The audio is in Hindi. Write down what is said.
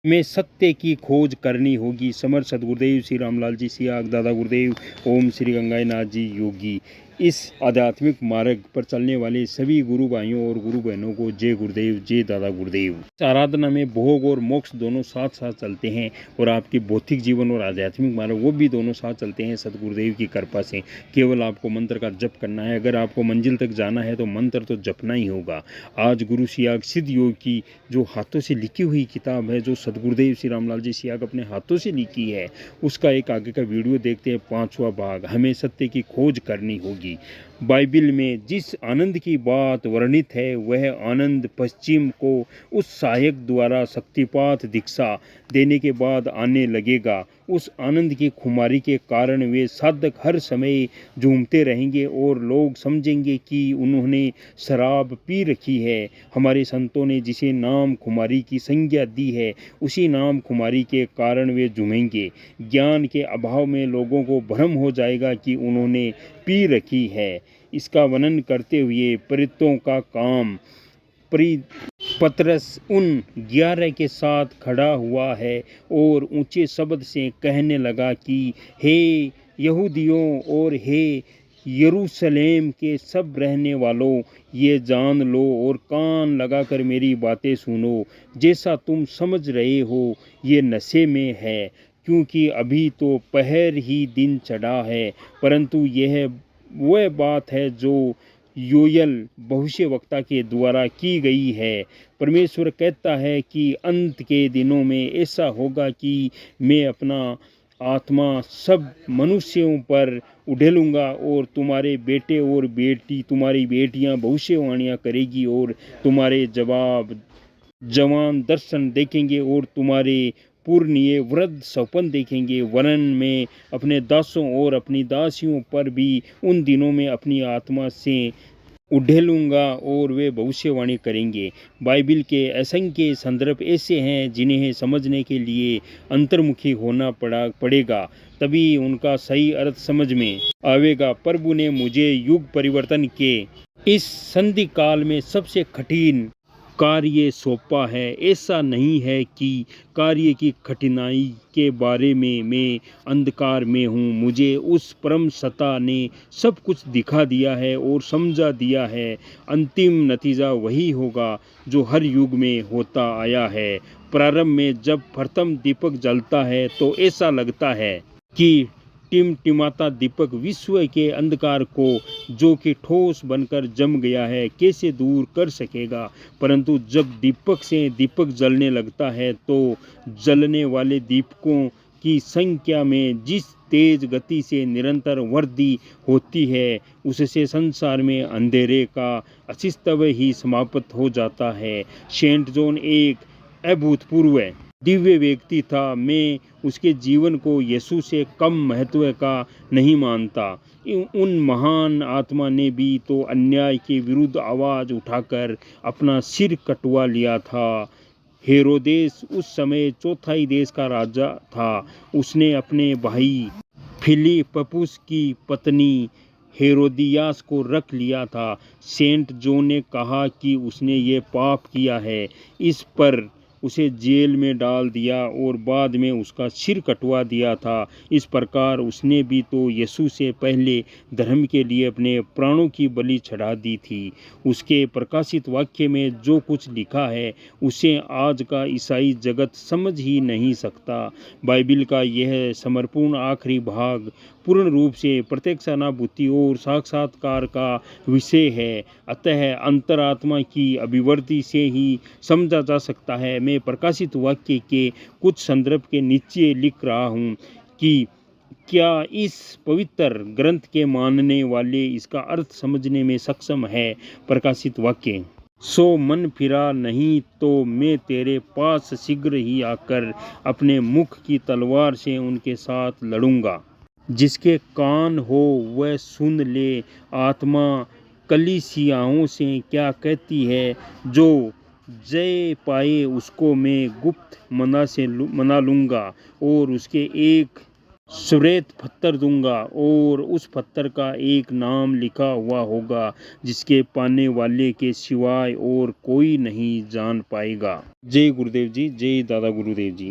में सत्य की खोज करनी होगी। समर्थ सदगुरुदेव श्री रामलाल जी सियाग, दादा गुरुदेव, ओम श्री गंगानाथ जी योगी। इस आध्यात्मिक मार्ग पर चलने वाले सभी गुरु भाइयों और गुरु बहनों को जय गुरुदेव, जय दादा गुरुदेव। इस आराधना में भोग और मोक्ष दोनों साथ साथ चलते हैं और आपके भौतिक जीवन और आध्यात्मिक मार्ग वो भी दोनों साथ चलते हैं सदगुरुदेव की कृपा से। केवल आपको मंत्र का जप करना है। अगर आपको मंजिल तक जाना है तो मंत्र तो जपना ही होगा। आज गुरु सियाग सिद्ध योग की जो हाथों से लिखी हुई किताब है, जो सदगुरुदेव श्री रामलाल जी सियाग अपने हाथों से लिखी है, उसका एक आगे का वीडियो देखते हैं। 5वां भाग, हमें सत्य की खोज करनी होगी। बाइबिल में जिस आनंद की बात वर्णित है वह आनंद पश्चिम को उस सहायक द्वारा शक्तिपात दीक्षा देने के बाद आने लगेगा। उस आनंद की खुमारी के कारण वे साधक हर समय झूमते रहेंगे और लोग समझेंगे कि उन्होंने शराब पी रखी है। हमारे संतों ने जिसे नाम खुमारी की संज्ञा दी है, उसी नाम खुमारी के कारण वे झूमेंगे। ज्ञान के अभाव में लोगों को भ्रम हो जाएगा कि उन्होंने पी रखी है। इसका वर्णन करते हुए परितों का काम पतरस उन 11 के साथ खड़ा हुआ है और ऊंचे शब्द से कहने लगा कि हे यहूदियों और हे यरूशलेम के सब रहने वालों, ये जान लो और कान लगाकर मेरी बातें सुनो। जैसा तुम समझ रहे हो ये नशे में है, क्योंकि अभी तो पहर ही दिन चढ़ा है, परंतु यह वह बात है जो योयल भविष्यवक्ता के द्वारा की गई है। परमेश्वर कहता है कि अंत के दिनों में ऐसा होगा कि मैं अपना आत्मा सब मनुष्यों पर उड़ेलूँगा और तुम्हारे बेटे और बेटी, तुम्हारी बेटियां भविष्यवाणियाँ करेगी और तुम्हारे जवान दर्शन देखेंगे और तुम्हारे पूर्णीय वृद्ध सपन देखेंगे। वरन मैं अपने दासों और अपनी दासियों पर भी उन दिनों में अपनी आत्मा से उड़ेलूँगा और वे भविष्यवाणी करेंगे। बाइबिल के असंख्य संदर्भ ऐसे हैं जिन्हें समझने के लिए अंतर्मुखी होना पड़ेगा, तभी उनका सही अर्थ समझ में आवेगा। प्रभु ने मुझे युग परिवर्तन के इस संधि काल में सबसे कठिन कार्य सौंपा है। ऐसा नहीं है कि कार्य की कठिनाई के बारे में मैं अंधकार में हूँ। मुझे उस परम सत्ता ने सब कुछ दिखा दिया है और समझा दिया है। अंतिम नतीजा वही होगा जो हर युग में होता आया है। प्रारंभ में जब प्रथम दीपक जलता है तो ऐसा लगता है कि टिमटिमाता दीपक विश्व के अंधकार को, जो कि ठोस बनकर जम गया है, कैसे दूर कर सकेगा। परंतु जब दीपक से दीपक जलने लगता है तो जलने वाले दीपकों की संख्या में जिस तेज गति से निरंतर वृद्धि होती है, उससे संसार में अंधेरे का अस्तित्व ही समाप्त हो जाता है। सेंट जॉन एक अभूतपूर्व दिव्य व्यक्ति था। मैं उसके जीवन को यीशु से कम महत्व का नहीं मानता। उन महान आत्मा ने भी तो अन्याय के विरुद्ध आवाज़ उठाकर अपना सिर कटवा लिया था। हेरोदेस उस समय चौथाई देश का राजा था। उसने अपने भाई फिलिप्पुस की पत्नी हेरोदियास को रख लिया था। सेंट जॉन ने कहा कि उसने ये पाप किया है। इस पर उसे जेल में डाल दिया और बाद में उसका सिर कटवा दिया था। इस प्रकार उसने भी तो यीशु से पहले धर्म के लिए अपने प्राणों की बलि चढ़ा दी थी। उसके प्रकाशित वाक्य में जो कुछ लिखा है उसे आज का ईसाई जगत समझ ही नहीं सकता। बाइबिल का यह समर्पण आखिरी भाग पूर्ण रूप से प्रत्यक्षानुभूति और साक्षात्कार का विषय है। अतः अंतरात्मा की अभिवृद्धि से ही समझा जा सकता है। मैं प्रकाशित वाक्य के कुछ संदर्भ के नीचे लिख रहा हूँ कि क्या इस पवित्र ग्रंथ के मानने वाले इसका अर्थ समझने में सक्षम है। प्रकाशित वाक्य, सो मन फिरा नहीं तो मैं तेरे पास शीघ्र ही आकर अपने मुख की तलवार से उनके साथ लड़ूंगा। जिसके कान हो वह सुन ले। आत्मा कलीसियाओं से क्या कहती है। जो जय पाए उसको मैं गुप्त मना लूँगा और उसके एक श्वेत पत्थर दूंगा और उस पत्थर का एक नाम लिखा हुआ होगा जिसके पाने वाले के सिवाय और कोई नहीं जान पाएगा। जय गुरुदेव जी, जय दादा गुरुदेव जी।